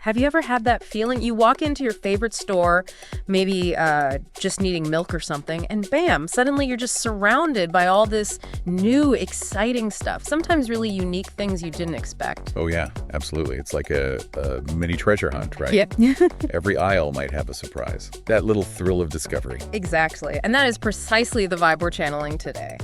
Have you ever had that feeling? You walk into your favorite store, maybe just needing milk or something, and bam, suddenly you're just surrounded by all this new, exciting stuff. Sometimes really unique things you didn't expect. Oh, yeah, absolutely. It's like a mini treasure hunt, right? Yeah. Every aisle might have a surprise. That little thrill of discovery. Exactly. And that is precisely the vibe we're channeling today.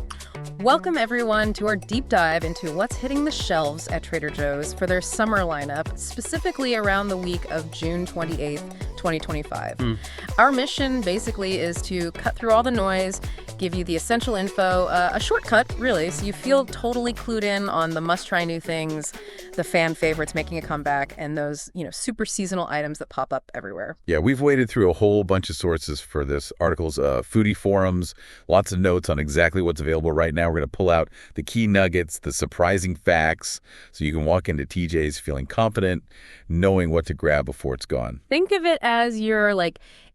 Welcome, everyone, to our deep dive into what's hitting the shelves at Trader Joe's for their summer lineup, specifically around the week of June 28th, 2025. Our mission, basically, is to cut through all the noise, give you the essential info, a shortcut, really, so you feel totally clued in on the must-try new things, the fan favorites making a comeback, and those, super seasonal items that pop up everywhere. Yeah, we've waded through a whole bunch of sources for this. Articles, foodie forums, lots of notes on exactly what's available right now. We're going to pull out the key nuggets, the surprising facts, so you can walk into TJ's feeling confident, knowing what to grab before it's gone. Think of it as your,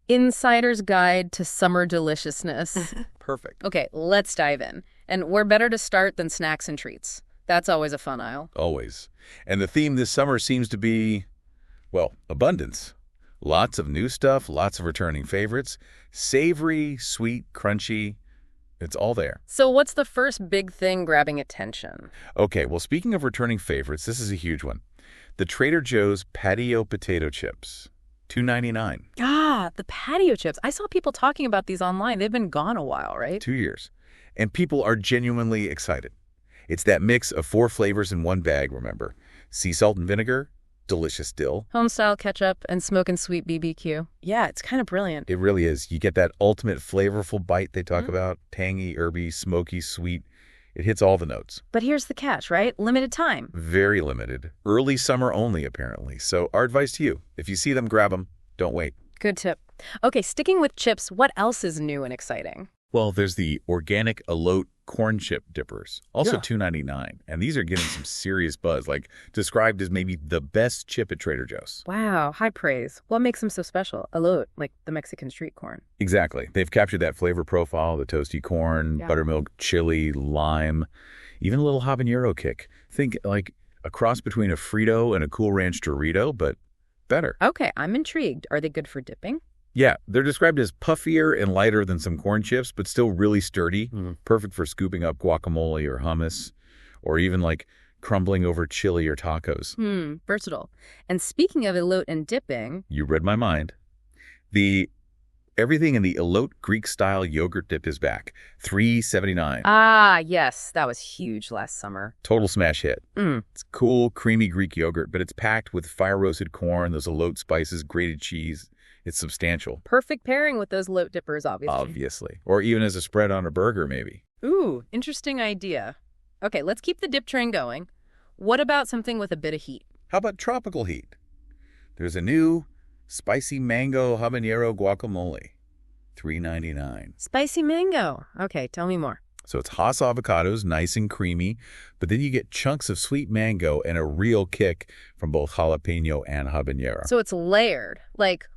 insider's guide to summer deliciousness. Perfect. Okay, let's dive in. And where better to start than snacks and treats? That's always a fun aisle. Always. And the theme this summer seems to be, abundance. Lots of new stuff, lots of returning favorites. Savory, sweet, crunchy. It's all there. So what's the first big thing grabbing attention? Okay, well, speaking of returning favorites, this is a huge one. The Trader Joe's Patio potato chips. $2.99. Ah, the Patio chips. I saw people talking about these online. They've been gone a while, right? 2 years. And people are genuinely excited. It's that mix of 4 flavors in one bag, remember. Sea salt and vinegar, delicious dill. Home-style ketchup and smoke-and sweet BBQ. Yeah, it's kind of brilliant. It really is. You get that ultimate flavorful bite they talk about. Tangy, herby, smoky, sweet. It hits all the notes. But here's the catch, right? Limited time. Very limited. Early summer only, apparently. So our advice to you, if you see them, grab them. Don't wait. Good tip. Okay, sticking with chips, what else is new and exciting? Well, there's the organic elote corn chip dippers, also Yeah. $2.99. And these are getting some serious buzz, described as maybe the best chip at Trader Joe's. Wow, high praise. What makes them so special? Elote, like the Mexican street corn. Exactly. They've captured that flavor profile, the toasty corn, buttermilk, chili, lime, even a little habanero kick. Think like a cross between a Frito and a Cool Ranch Dorito, but better. Okay, I'm intrigued. Are they good for dipping? Yeah, they're described as puffier and lighter than some corn chips, but still really sturdy. Perfect for scooping up guacamole or hummus, or even crumbling over chili or tacos. Versatile. And speaking of elote and dipping... You read my mind. Everything in the elote Greek-style yogurt dip is back. $3.79. Ah, yes. That was huge last summer. Total smash hit. It's cool, creamy Greek yogurt, but it's packed with fire-roasted corn, those elote spices, grated cheese. It's substantial. Perfect pairing with those elote dippers, obviously. Obviously. Or even as a spread on a burger, maybe. Ooh, interesting idea. Okay, let's keep the dip train going. What about something with a bit of heat? How about tropical heat? There's a new spicy mango habanero guacamole. $3.99. Spicy mango. Okay, tell me more. So it's Hass avocados, nice and creamy, but then you get chunks of sweet mango and a real kick from both jalapeno and habanero. So it's layered, like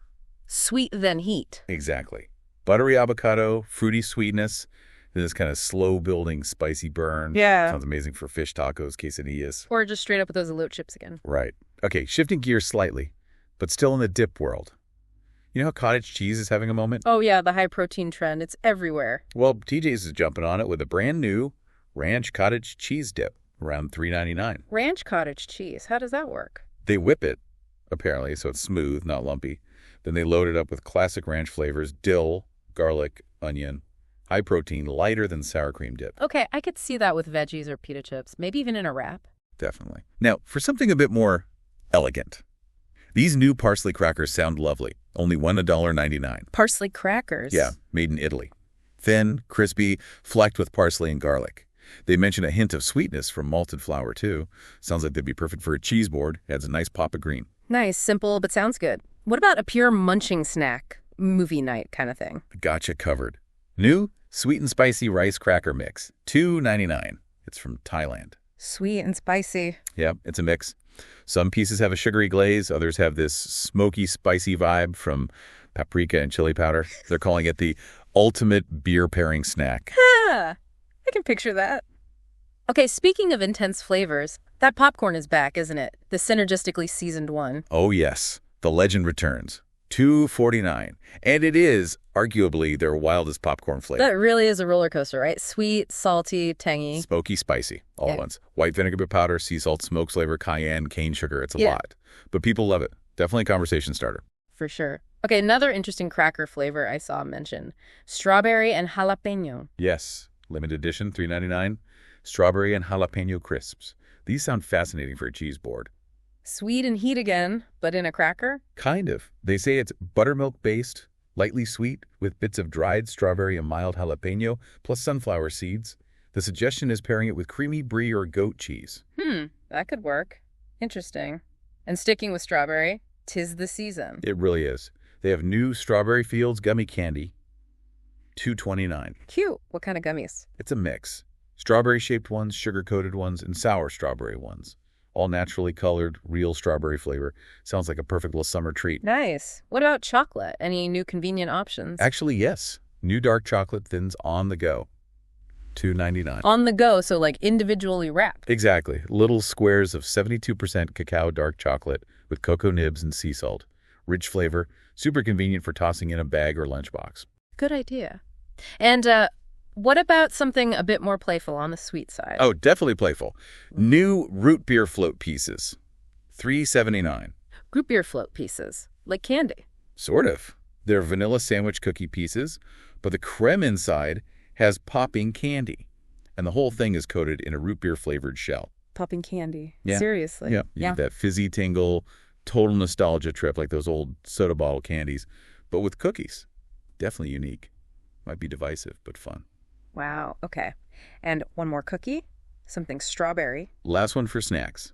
sweet then heat. Exactly. Buttery avocado, fruity sweetness, then this kind of slow-building spicy burn. Yeah. Sounds amazing for fish tacos, quesadillas. Or just straight up with those elote chips again. Right. Okay, shifting gears slightly, but still in the dip world. You know how cottage cheese is having a moment? Oh, yeah, the high-protein trend. It's everywhere. Well, TJ's is jumping on it with a brand new ranch cottage cheese dip, around $3.99. Ranch cottage cheese. How does that work? They whip it, apparently, so it's smooth, not lumpy. Then they load it up with classic ranch flavors, dill, garlic, onion, high protein, lighter than sour cream dip. Okay, I could see that with veggies or pita chips, maybe even in a wrap. Definitely. Now, for something a bit more elegant, these new parsley crackers sound lovely. Only $1.99. Parsley crackers? Yeah, made in Italy. Thin, crispy, flecked with parsley and garlic. They mention a hint of sweetness from malted flour, too. Sounds like they'd be perfect for a cheese board. Adds a nice pop of green. Nice, simple, but sounds good. What about a pure munching snack, movie night kind of thing? Gotcha covered. New sweet and spicy rice cracker mix. $2.99. It's from Thailand. Sweet and spicy. Yeah, it's a mix. Some pieces have a sugary glaze. Others have this smoky, spicy vibe from paprika and chili powder. They're calling it the ultimate beer pairing snack. Ah, I can picture that. Okay, speaking of intense flavors, that popcorn is back, isn't it? The synergistically seasoned one. Oh yes, the legend returns. $2.49. And it is arguably their wildest popcorn flavor. That really is a roller coaster, right? Sweet, salty, tangy. Smoky, spicy, all at once. White vinegar powder, sea salt, smoke flavor, cayenne, cane sugar. It's a lot. But people love it. Definitely a conversation starter. For sure. Okay, another interesting cracker flavor I saw mentioned. Strawberry and jalapeno. Yes. Limited edition, $3.99. Strawberry and jalapeno crisps. These sound fascinating for a cheese board. Sweet and heat again, but in a cracker? Kind of. They say it's buttermilk-based, lightly sweet, with bits of dried strawberry and mild jalapeno, plus sunflower seeds. The suggestion is pairing it with creamy brie or goat cheese. That could work. Interesting. And sticking with strawberry, 'tis the season. It really is. They have new Strawberry Fields gummy candy, $2.29. Cute. What kind of gummies? It's a mix. Strawberry-shaped ones, sugar-coated ones, and sour strawberry ones. All naturally colored, real strawberry flavor. Sounds like a perfect little summer treat. Nice. What about chocolate? Any new convenient options? Actually, yes. New dark chocolate thins on the go. $2.99. On the go, so like individually wrapped. Exactly. Little squares of 72% cacao dark chocolate with cocoa nibs and sea salt. Rich flavor, super convenient for tossing in a bag or lunchbox. Good idea. And what about something a bit more playful on the sweet side? Oh, definitely playful. New root beer float pieces, $3.79. Root beer float pieces, like candy. Sort of. They're vanilla sandwich cookie pieces, but the creme inside has popping candy. And the whole thing is coated in a root beer flavored shell. Popping candy. Yeah. Seriously. Yeah. You get that fizzy tingle, total nostalgia trip like those old soda bottle candies, but with cookies. Definitely unique. Might be divisive, but fun. Wow. Okay. And one more cookie, something strawberry. Last one for snacks.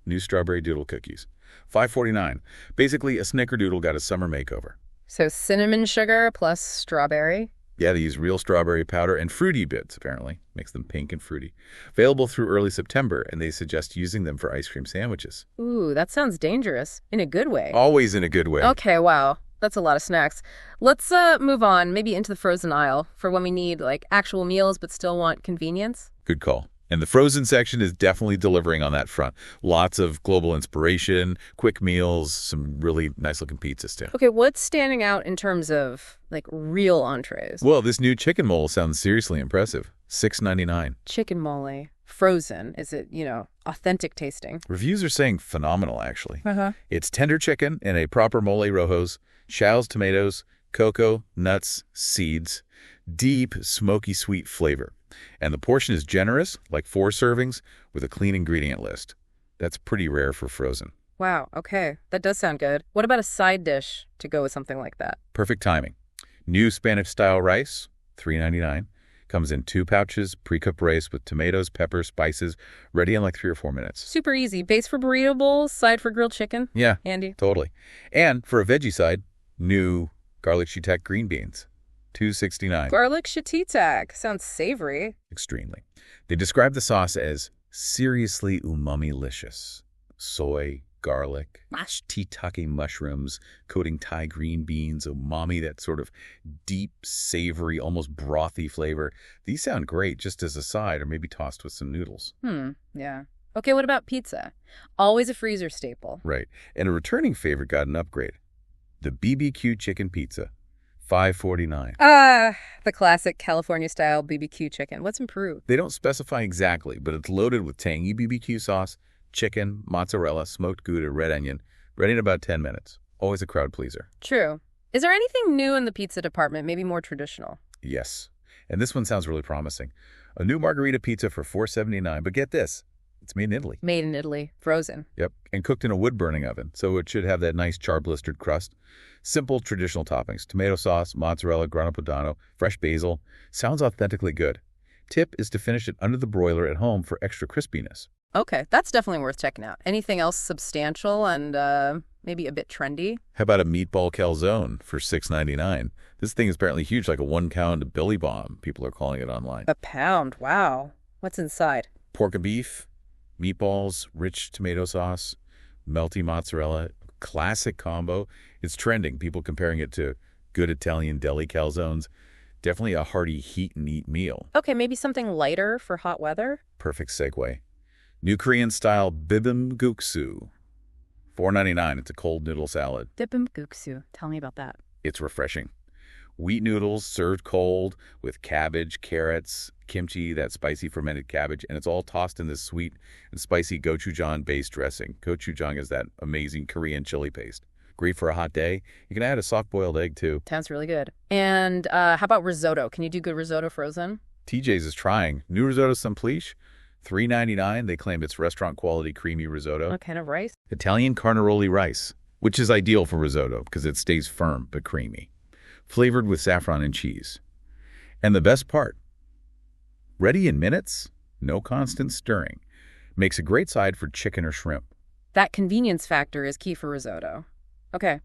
New strawberry doodle cookies. $5.49. Basically, a snickerdoodle got a summer makeover. So cinnamon sugar plus strawberry. Yeah, they use real strawberry powder and fruity bits, apparently. Makes them pink and fruity. Available through early September, and they suggest using them for ice cream sandwiches. Ooh, that sounds dangerous. In a good way. Always in a good way. Okay, wow. That's a lot of snacks. Let's move on, maybe into the frozen aisle for when we need like actual meals but still want convenience. Good call. And the frozen section is definitely delivering on that front. Lots of global inspiration, quick meals, some really nice-looking pizzas, too. Okay, what's standing out in terms of like real entrees? Well, this new chicken mole sounds seriously impressive. $6.99. Chicken mole, frozen. Is it, authentic tasting? Reviews are saying phenomenal, actually. Uh-huh. It's tender chicken in a proper mole rojos, shallots, tomatoes, cocoa, nuts, seeds, deep, smoky, sweet flavor. And the portion is generous, like 4 servings, with a clean ingredient list. That's pretty rare for frozen. Wow, okay. That does sound good. What about a side dish to go with something like that? Perfect timing. New Spanish-style rice, $3.99. Comes in 2 pouches, pre-cooked rice with tomatoes, peppers, spices, ready in like 3 or 4 minutes. Super easy. Base for burrito bowls, side for grilled chicken. Yeah, handy. Totally. And for a veggie side, new garlic shiitake green beans, $2.69. Garlic shiitake. Sounds savory. Extremely. They describe the sauce as seriously umami-licious. Soy, garlic, shiitake mushrooms, coating Thai green beans, umami, that sort of deep, savory, almost brothy flavor. These sound great just as a side or maybe tossed with some noodles. Yeah. Okay, what about pizza? Always a freezer staple. Right. And a returning favorite got an upgrade. The BBQ chicken pizza, $5.49. The classic California-style BBQ chicken. What's improved? They don't specify exactly, but it's loaded with tangy BBQ sauce, chicken, mozzarella, smoked Gouda, red onion, ready in about 10 minutes. Always a crowd pleaser. True. Is there anything new in the pizza department, maybe more traditional? Yes. And this one sounds really promising. A new Margherita pizza for $4.79, but get this. It's made in Italy. Made in Italy. Frozen. Yep. And cooked in a wood-burning oven, so it should have that nice char-blistered crust. Simple, traditional toppings. Tomato sauce, mozzarella, grana padano, fresh basil. Sounds authentically good. Tip is to finish it under the broiler at home for extra crispiness. Okay, that's definitely worth checking out. Anything else substantial and maybe a bit trendy? How about a meatball calzone for $6.99? This thing is apparently huge, like a 1-pound Billy Bomb, people are calling it online. A pound? Wow. What's inside? Pork and beef, meatballs, rich tomato sauce, melty mozzarella, classic combo. It's trending, people comparing it to good Italian deli calzones. Definitely a hearty heat-and-eat meal. Okay, maybe something lighter for hot weather? Perfect segue. New Korean-style bibimbapsu. $4.99. It's a cold noodle salad. Bibimbapsu. Tell me about that. It's refreshing. Wheat noodles served cold with cabbage, carrots, kimchi, that spicy fermented cabbage, and it's all tossed in this sweet and spicy gochujang-based dressing. Gochujang is that amazing Korean chili paste. Great for a hot day. You can add a soft-boiled egg, too. Sounds really good. And how about risotto? Can you do good risotto frozen? TJ's is trying. New risotto simplice, $3.99. They claim it's restaurant-quality creamy risotto. What kind of rice? Italian carnaroli rice, which is ideal for risotto because it stays firm but creamy. Flavored with saffron and cheese. And the best part, ready in minutes, no constant stirring. Makes a great side for chicken or shrimp. That convenience factor is key for risotto. Okay,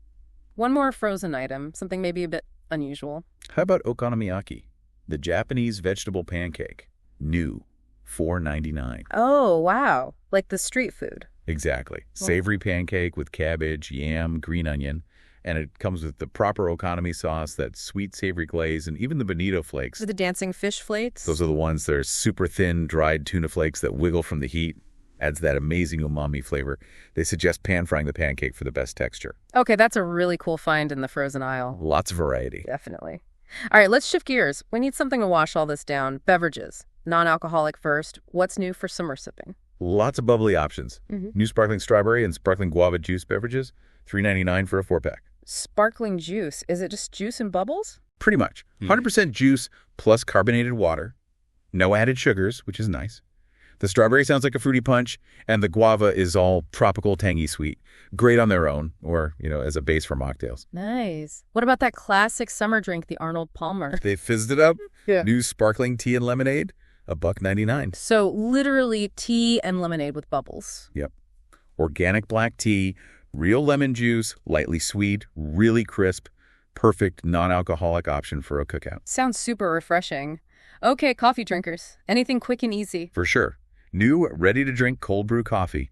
one more frozen item, something maybe a bit unusual. How about okonomiyaki, the Japanese vegetable pancake? New, $4.99. Oh, wow. Like the street food. Exactly. Savory pancake with cabbage, yam, green onion. And it comes with the proper okonomi sauce, that sweet savory glaze, and even the bonito flakes. The dancing fish flakes? Those are the ones that are super thin, dried tuna flakes that wiggle from the heat. Adds that amazing umami flavor. They suggest pan-frying the pancake for the best texture. Okay, that's a really cool find in the frozen aisle. Lots of variety. Definitely. All right, let's shift gears. We need something to wash all this down. Beverages. Non-alcoholic first. What's new for summer sipping? Lots of bubbly options. New sparkling strawberry and sparkling guava juice beverages, $3.99 for a 4-pack. Sparkling juice. Is it just juice and bubbles? Pretty much. 100% juice plus carbonated water. No added sugars, which is nice. The strawberry sounds like a fruity punch, and the guava is all tropical, tangy sweet. Great on their own, or, as a base for mocktails. Nice. What about that classic summer drink, the Arnold Palmer? They fizzed it up. Yeah. New sparkling tea and lemonade, $1.99. So literally tea and lemonade with bubbles. Yep. Organic black tea, real lemon juice, lightly sweet, really crisp, perfect non-alcoholic option for a cookout. Sounds super refreshing. Okay, coffee drinkers. Anything quick and easy. For sure. New, ready-to-drink cold brew coffee,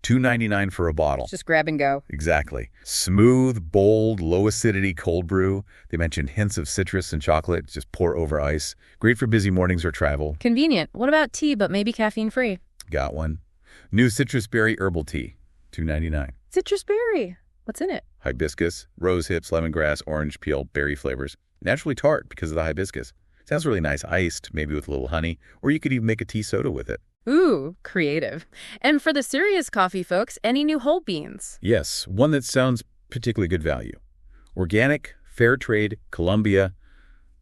$2.99 for a bottle. Just grab and go. Exactly. Smooth, bold, low-acidity cold brew. They mentioned hints of citrus and chocolate. Just pour over ice. Great for busy mornings or travel. Convenient. What about tea, but maybe caffeine-free? Got one. New citrus berry herbal tea, $2.99. Citrus berry. What's in it? Hibiscus, rose hips, lemongrass, orange peel, berry flavors. Naturally tart because of the hibiscus. Sounds really nice iced, maybe with a little honey, or you could even make a tea soda with it. Ooh, creative. And for the serious coffee folks, any new whole beans? Yes, one that sounds particularly good value. Organic, fair trade, Colombia,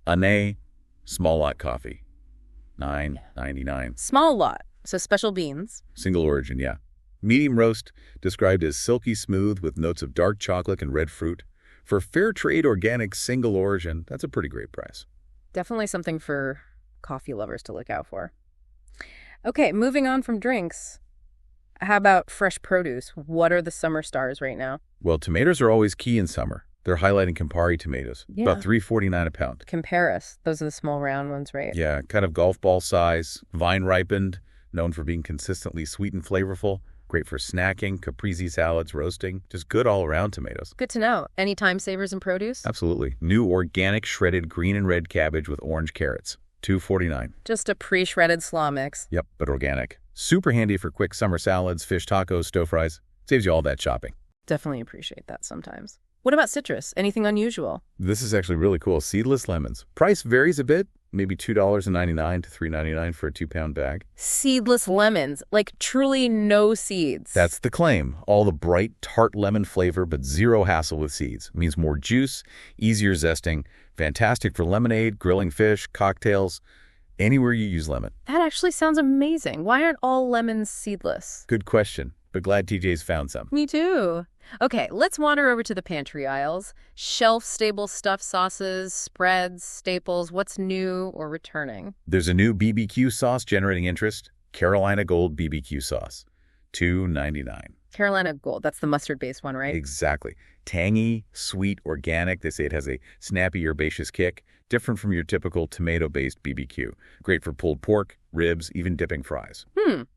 Ane, small lot coffee, $9.99. Small lot, so special beans. Single origin, yeah. Medium roast, described as silky smooth with notes of dark chocolate and red fruit. For fair trade organic single origin, that's a pretty great price. Definitely something for coffee lovers to look out for. Okay, moving on from drinks. How about fresh produce? What are the summer stars right now? Well, tomatoes are always key in summer. They're highlighting Campari tomatoes, Yeah. about $3.49 a pound. Comparis. Those are the small round ones, right? Yeah, kind of golf ball size, vine ripened, known for being consistently sweet and flavorful. Great for snacking, caprese salads, roasting. Just good all around tomatoes. Good to know. Any time savers in produce? Absolutely. New organic shredded green and red cabbage with orange carrots, $2.49. Just a pre-shredded slaw mix. Yep, but organic. Super handy for quick summer salads, fish tacos, stir fries. Saves you all that shopping. Definitely appreciate that sometimes. What about citrus? Anything unusual? This is actually really cool. Seedless lemons. Price varies a bit. Maybe $2.99 to $3.99 for a 2-pound bag. Seedless lemons, like truly no seeds. That's the claim. All the bright, tart lemon flavor, but zero hassle with seeds. Means more juice, easier zesting. Fantastic for lemonade, grilling fish, cocktails, anywhere you use lemon. That actually sounds amazing. Why aren't all lemons seedless? Good question, but glad TJ's found some. Me too. Okay, let's wander over to the pantry aisles. Shelf-stable stuffed sauces, spreads, staples. What's new or returning? There's a new BBQ sauce generating interest. Carolina Gold BBQ sauce, $2.99. Carolina Gold. That's the mustard-based one, right? Exactly. Tangy, sweet, organic. They say it has a snappy, herbaceous kick, different from your typical tomato-based BBQ. Great for pulled pork, ribs, even dipping fries.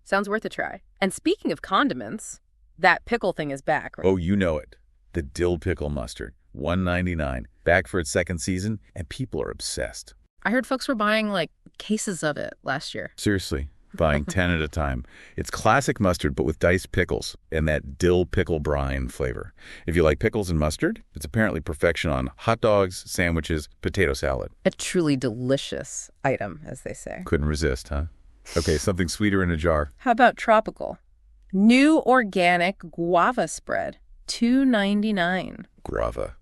Sounds worth a try. And speaking of condiments, that pickle thing is back, right? Oh, you know it. The dill pickle mustard, $1.99. Back for its second season, and people are obsessed. I heard folks were buying, like, cases of it last year. Seriously, buying 10 at a time. It's classic mustard, but with diced pickles and that dill pickle brine flavor. If you like pickles and mustard, it's apparently perfection on hot dogs, sandwiches, potato salad. A truly delicious item, as they say. Couldn't resist, huh? Okay, something sweeter in a jar. How about tropical? New organic guava spread, $2.99. Guava.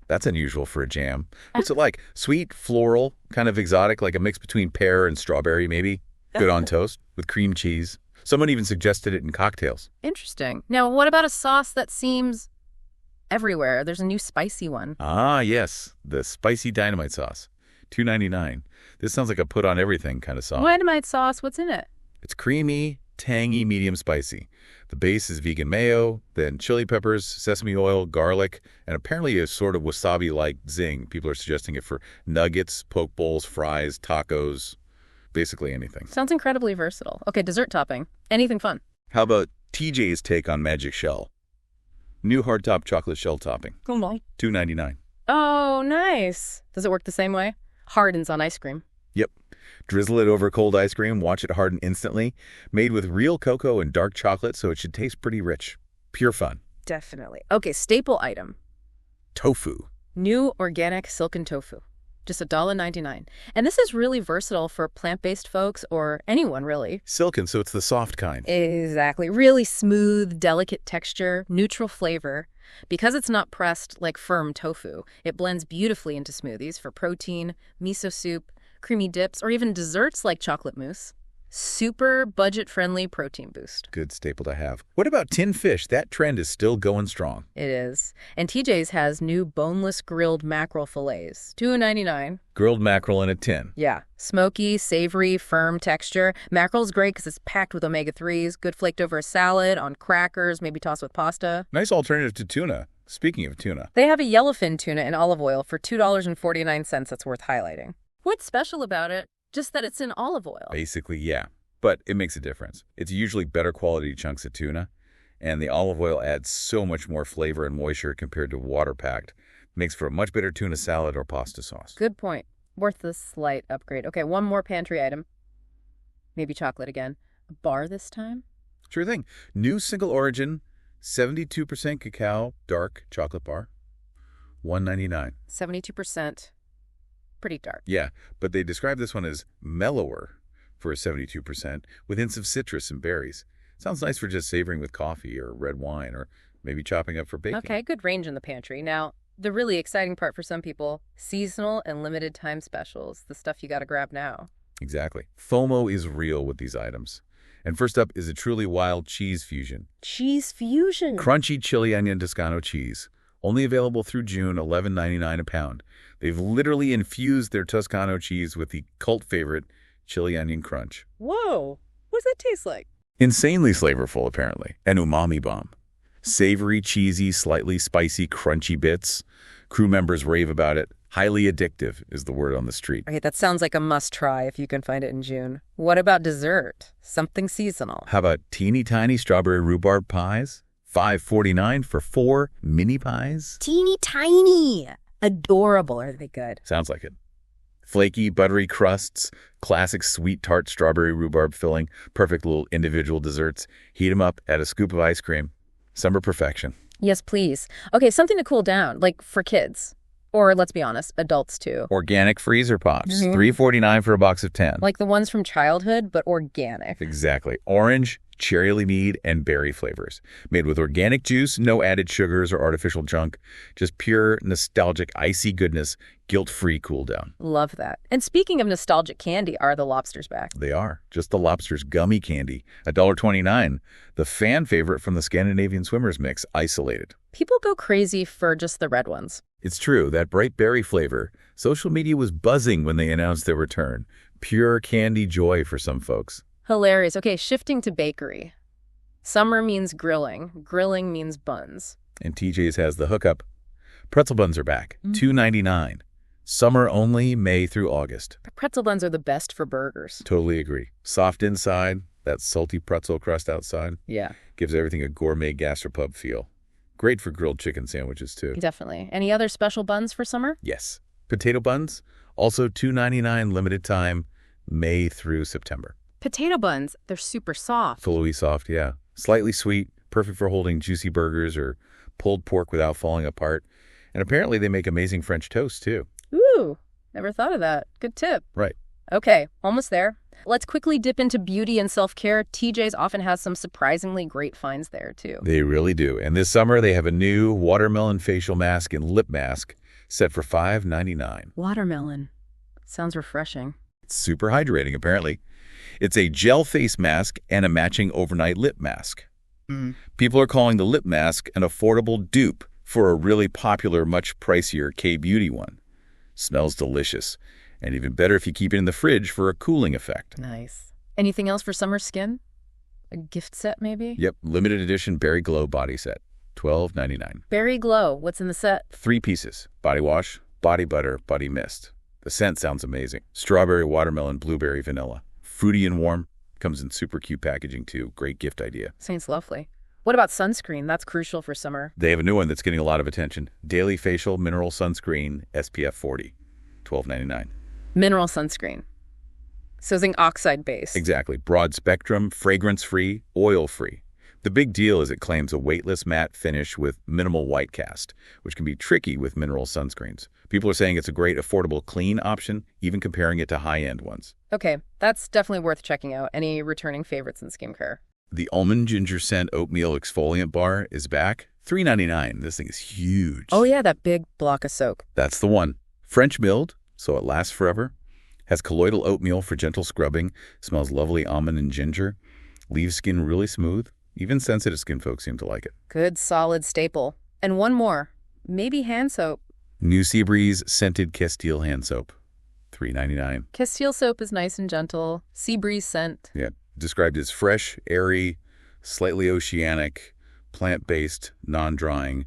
That's unusual for a jam. What's it like? Sweet, floral, kind of exotic, like a mix between pear and strawberry, maybe? Good on toast with cream cheese. Someone even suggested it in cocktails. Interesting. Now, what about a sauce that seems everywhere? There's a new spicy one. Ah, yes, the spicy dynamite sauce. $2.99. This sounds like a put-on-everything kind of sauce. Dynamite sauce, what's in it? It's creamy, tangy, medium spicy. The base is vegan mayo, then chili peppers, sesame oil, garlic, and apparently a sort of wasabi-like zing. People are suggesting it for nuggets, poke bowls, fries, tacos, basically anything. Sounds incredibly versatile. Okay, dessert topping. Anything fun? How about TJ's take on Magic Shell? New hardtop chocolate shell topping. Come on. $2.99. Oh, nice. Does it work the same way? Hardens on ice cream. Yep. Drizzle it over cold ice cream, watch it harden instantly. Made with real cocoa and dark chocolate, so it should taste pretty rich. Pure fun. Definitely. Okay, staple item. Tofu. New organic silken tofu. Just $1.99. And this is really versatile for plant-based folks or anyone, really. Silken, so it's the soft kind. Exactly. Really smooth, delicate texture, neutral flavor. Because it's not pressed like firm tofu, it blends beautifully into smoothies for protein, miso soup, creamy dips, or even desserts like chocolate mousse. Super budget-friendly protein boost. Good staple to have. What about tin fish? That trend is still going strong. It is. And TJ's has new boneless grilled mackerel fillets. $2.99. Grilled mackerel in a tin. Yeah. Smoky, savory, firm texture. Mackerel's great because it's packed with omega-3s, good flaked over a salad, on crackers, maybe tossed with pasta. Nice alternative to tuna. Speaking of tuna. They have a yellowfin tuna in olive oil for $2.49 that's worth highlighting. What's special about it? Just that it's in olive oil. Basically, yeah. But it makes a difference. It's usually better quality chunks of tuna, and the olive oil adds so much more flavor and moisture compared to water-packed. Makes for a much better tuna salad or pasta sauce. Good point. Worth the slight upgrade. Okay, one more pantry item. Maybe chocolate again. A bar this time? Sure thing. New single origin, 72% cacao, dark chocolate bar. $1.99. 72%. Pretty dark. Yeah, but they describe this one as mellower for a 72%, with hints of citrus and berries. Sounds nice for just savoring with coffee or red wine, or maybe chopping up for baking. Okay, good range in the pantry. Now, the really exciting part for some people, seasonal and limited time specials, the stuff you gotta grab now. Exactly. FOMO is real with these items. And first up is a truly wild cheese fusion. Cheese fusion. Crunchy chili onion Toscano cheese. Only available through June, $11.99 a pound. They've literally infused their Toscano cheese with the cult favorite chili onion crunch. Whoa, what does that taste like? Insanely flavorful, apparently. An umami bomb. Savory, cheesy, slightly spicy, crunchy bits. Crew members rave about it. Highly addictive is the word on the street. Okay, that sounds like a must-try if you can find it in June. What about dessert? Something seasonal. How about teeny tiny strawberry rhubarb pies? $5.49 for 4 mini pies? Teeny tiny. Adorable. Are they good? Sounds like it. Flaky, buttery crusts, classic sweet tart strawberry rhubarb filling, perfect little individual desserts. Heat them up, add a scoop of ice cream. Summer perfection. Yes, please. Okay, something to cool down, like for kids. Or, let's be honest, adults too. Organic freezer pops. $3.49 for a box of 10. Like the ones from childhood, but organic. Exactly. Orange, cherry limeade, and berry flavors. Made with organic juice, no added sugars or artificial junk. Just pure, nostalgic, icy goodness, guilt-free cool down. Love that. And speaking of nostalgic candy, are the lobsters back? They are. Just the lobster's gummy candy. $1.29. The fan favorite from the Scandinavian Swimmers mix, isolated. People go crazy for just the red ones. It's true, that bright berry flavor. Social media was buzzing when they announced their return. Pure candy joy for some folks. Hilarious. Okay, shifting to bakery. Summer means grilling. Grilling means buns. And TJ's has the hookup. Pretzel buns are back. $2.99. Summer only, May through August. Pretzel buns are the best for burgers. Totally agree. Soft inside, that salty pretzel crust outside. Yeah. Gives everything a gourmet gastropub feel. Great for grilled chicken sandwiches, too. Definitely. Any other special buns for summer? Yes. Potato buns, also $2.99 limited time, May through September. Potato buns, they're super soft. Flowy soft, yeah. Slightly sweet, perfect for holding juicy burgers or pulled pork without falling apart. And apparently they make amazing French toast, too. Ooh, never thought of that. Good tip. Right. Okay, almost there. Let's quickly dip into beauty and self-care. TJ's often has some surprisingly great finds there, too. They really do. And this summer, they have a new watermelon facial mask and lip mask set for $5.99. Watermelon. Sounds refreshing. It's super hydrating, apparently. It's a gel face mask and a matching overnight lip mask. People are calling the lip mask an affordable dupe for a really popular, much pricier K-Beauty one. Smells delicious. And even better if you keep it in the fridge for a cooling effect. Nice. Anything else for summer skin? A gift set, maybe? Yep, limited edition Berry Glow body set, $12.99. Berry Glow. What's in the set? 3 pieces, body wash, body butter, body mist. The scent sounds amazing. Strawberry, watermelon, blueberry, vanilla. Fruity and warm. Comes in super cute packaging, too. Great gift idea. Sounds lovely. What about sunscreen? That's crucial for summer. They have a new one that's getting a lot of attention. Daily Facial Mineral Sunscreen, SPF 40, $12.99. Mineral sunscreen. So zinc oxide base. Exactly. Broad spectrum, fragrance-free, oil-free. The big deal is it claims a weightless matte finish with minimal white cast, which can be tricky with mineral sunscreens. People are saying it's a great, affordable, clean option, even comparing it to high-end ones. Okay, that's definitely worth checking out. Any returning favorites in skincare? The Almond Ginger Scent Oatmeal Exfoliant Bar is back. $3.99. This thing is huge. Oh yeah, that big block of soap. That's the one. French milled, so it lasts forever. Has colloidal oatmeal for gentle scrubbing. Smells lovely almond and ginger. Leaves skin really smooth. Even sensitive skin folks seem to like it. Good, solid staple. And one more. Maybe hand soap. New Seabreeze Scented Castile Hand Soap. $3.99. Castile soap is nice and gentle. Seabreeze scent. Yeah. Described as fresh, airy, slightly oceanic, plant-based, non-drying.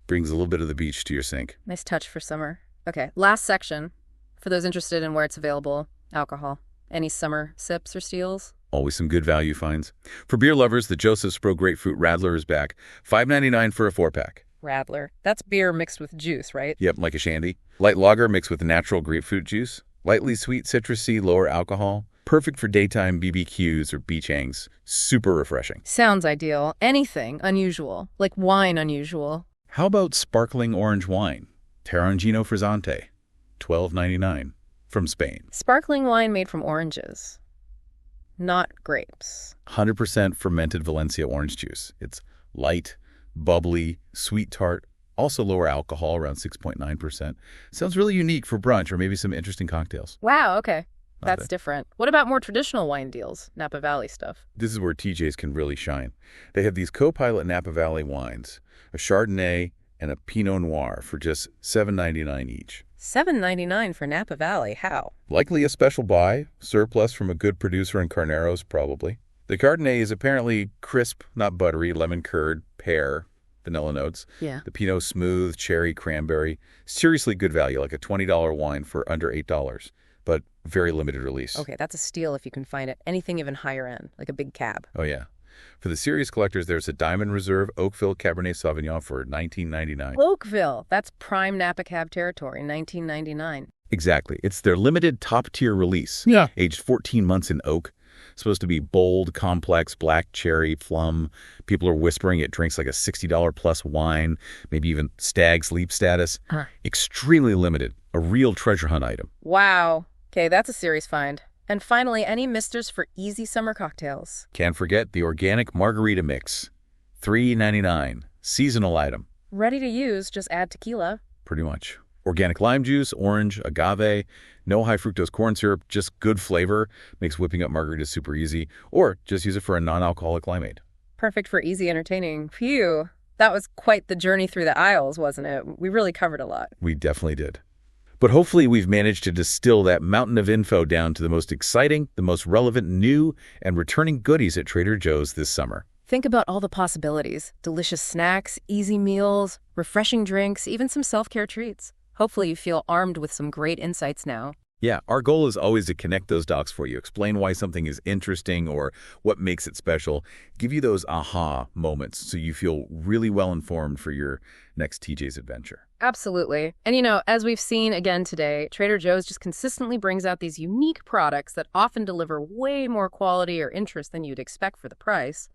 Brings a little bit of the beach to your sink. Nice touch for summer. Okay, last section. For those interested in where it's available, alcohol. Any summer sips or steals? Always some good value finds. For beer lovers, the Joseph's Pro Grapefruit Radler is back. $5.99 for a 4-pack. Radler. That's beer mixed with juice, right? Yep, like a shandy. Light lager mixed with natural grapefruit juice. Lightly sweet, citrusy, lower alcohol. Perfect for daytime BBQs or beach hangs. Super refreshing. Sounds ideal. Anything unusual, like wine unusual. How about sparkling orange wine? Tarangino Frizzante, $12.99 from Spain. Sparkling wine made from oranges, not grapes. 100% fermented Valencia orange juice. It's light, bubbly, sweet tart, also lower alcohol, around 6.9%. Sounds really unique for brunch or maybe some interesting cocktails. Wow, okay. Not That's bad. different. What about more traditional wine deals? Napa Valley stuff. This is where TJ's can really shine. They have these co-pilot Napa Valley wines, a Chardonnay and a Pinot Noir for just $7.99 each. $7.99 for Napa Valley. How? Likely a special buy, surplus from a good producer in Carneros, probably. The Chardonnay is apparently crisp, not buttery, lemon curd, pear, vanilla notes. Yeah. The Pinot smooth, cherry, cranberry. Seriously good value, like a $20 wine for under $8, but very limited release. Okay, that's a steal if you can find it. Anything even higher end, like a big cab. Oh, yeah. For the serious collectors, there's a Diamond Reserve Oakville Cabernet Sauvignon for $19.99. Oakville. That's prime Napa Cab territory, $19.99. Exactly. It's their limited top-tier release. Yeah. Aged 14 months in oak. Supposed to be bold, complex, black cherry, plum. People are whispering it drinks like a $60 plus wine, maybe even stag sleep status. Extremely limited. A real treasure hunt item. Wow. Okay, that's a serious find. And finally, any misters for easy summer cocktails? Can't forget the organic Margherita mix. $3.99. Seasonal item. Ready to use, just add tequila. Pretty much. Organic lime juice, orange, agave, no high fructose corn syrup, just good flavor. Makes whipping up margaritas super easy. Or just use it for a non-alcoholic limeade. Perfect for easy entertaining. Phew. That was quite the journey through the aisles, wasn't it? We really covered a lot. We definitely did. But hopefully we've managed to distill that mountain of info down to the most exciting, the most relevant new and returning goodies at Trader Joe's this summer. Think about all the possibilities. Delicious snacks, easy meals, refreshing drinks, even some self-care treats. Hopefully you feel armed with some great insights now. Yeah, our goal is always to connect those dots for you, explain why something is interesting or what makes it special, give you those aha moments so you feel really well informed for your next TJ's adventure. Absolutely. And as we've seen again today, Trader Joe's just consistently brings out these unique products that often deliver way more quality or interest than you'd expect for the price.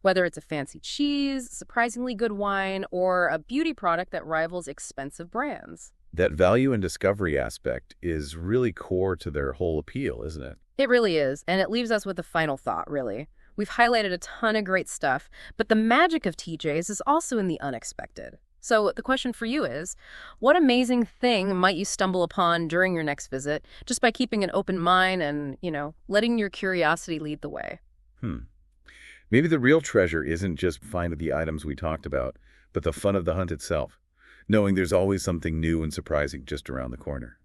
Whether it's a fancy cheese, surprisingly good wine, or a beauty product that rivals expensive brands. That value and discovery aspect is really core to their whole appeal, isn't it? It really is, and it leaves us with a final thought, really. We've highlighted a ton of great stuff, but the magic of TJ's is also in the unexpected. So the question for you is, what amazing thing might you stumble upon during your next visit just by keeping an open mind and, letting your curiosity lead the way? Hmm. Maybe the real treasure isn't just finding the items we talked about, but the fun of the hunt itself, knowing there's always something new and surprising just around the corner.